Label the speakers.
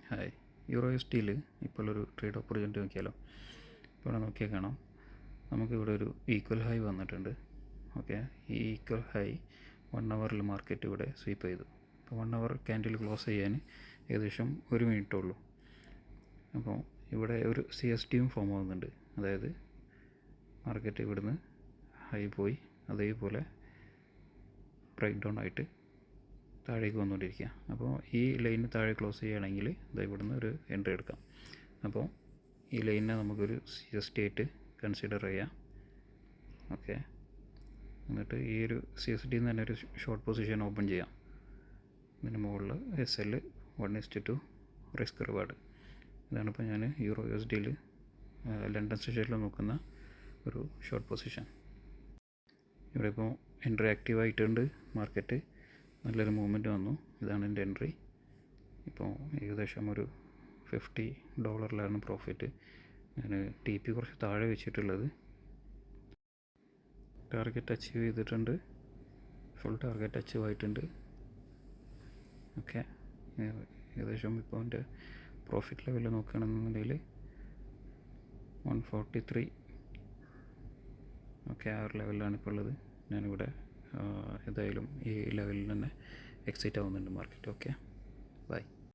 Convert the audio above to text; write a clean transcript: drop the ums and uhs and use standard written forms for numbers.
Speaker 1: Hi, euro S ടിയിൽ ഇപ്പോൾ ഒരു ട്രേഡ് ഓപ്പർച്യൂണിറ്റി നോക്കിയാലോ. ഇപ്പോൾ ഇവിടെ നോക്കിയാൽ കാണാം, നമുക്കിവിടെ ഒരു ഈക്വൽ ഹൈ വന്നിട്ടുണ്ട്. ഓക്കെ, ഈ ഈക്വൽ ഹൈ 1 ഹവറിൽ മാർക്കറ്റ് ഇവിടെ സ്വീപ്പ് ചെയ്തു. അപ്പോൾ 1 ഹവർ ക്യാൻഡിൽ ക്ലോസ് ചെയ്യാൻ ഏകദേശം 1 മിനിറ്റേ ഉള്ളൂ. അപ്പോൾ ഇവിടെ ഒരു CSTയും ഫോം ആകുന്നുണ്ട്. അതായത് മാർക്കറ്റ് ഇവിടുന്ന് ഹൈ പോയി അതേപോലെ ബ്രേക്ക് ഡൗൺ ആയിട്ട് താഴേക്ക് വന്നുകൊണ്ടിരിക്കുക. അപ്പോൾ ഈ ലൈന് താഴെ ക്ലോസ് ചെയ്യുകയാണെങ്കിൽ ഇത് ഇവിടുന്ന് ഒരു എൻട്രി എടുക്കാം. അപ്പോൾ ഈ ലൈനിനെ നമുക്കൊരു CST ആയിട്ട് കൺസിഡർ ചെയ്യാം. ഓക്കെ, എന്നിട്ട് ഈ ഒരു CSTയിൽ നിന്ന് തന്നെ ഒരു ഷോർട്ട് പൊസിഷൻ ഓപ്പൺ ചെയ്യാം. ഇതിന് മുകളിൽ SL 1:2 റിസ്ക് റിവാർഡ്. ഇതാണ് ഇപ്പോൾ ഞാൻ യൂറോ USDയിൽ ലണ്ടൻ സ്റ്റേഷനിൽ നോക്കുന്ന ഒരു ഷോർട്ട് പൊസിഷൻ. ഇവിടെ ഇപ്പോൾ എൻട്രി ആക്റ്റീവ് ആയിട്ടുണ്ട്. മാർക്കറ്റ് നല്ലൊരു മൂവ്മെൻറ്റ് വന്നു. ഇതാണ് എൻ്റെ എൻട്രി. ഇപ്പോൾ ഏകദേശം ഒരു $50 പ്രോഫിറ്റ്. ഞാൻ TP കുറച്ച് താഴെ വെച്ചിട്ടുള്ളത്. ടാർഗറ്റ് അച്ചീവ് ചെയ്തിട്ടുണ്ട്. ഫുൾ ടാർഗറ്റ് അച്ചീവ് ആയിട്ടുണ്ട്. ഓക്കെ, ഏകദേശം ഇപ്പോൾ എൻ്റെ പ്രോഫിറ്റ് ലെവൽ നോക്കുകയാണെന്നുണ്ടെങ്കിൽ 143. ഓക്കെ, ആ ഒരു ലെവലിലാണ് ഇപ്പോൾ ഉള്ളത്. ഞാനിവിടെ ഏതായാലും ഈ ലെവലിൽ തന്നെ എക്സിറ്റ് ആവുന്നുണ്ട് മാർക്കറ്റ്. Okay, by.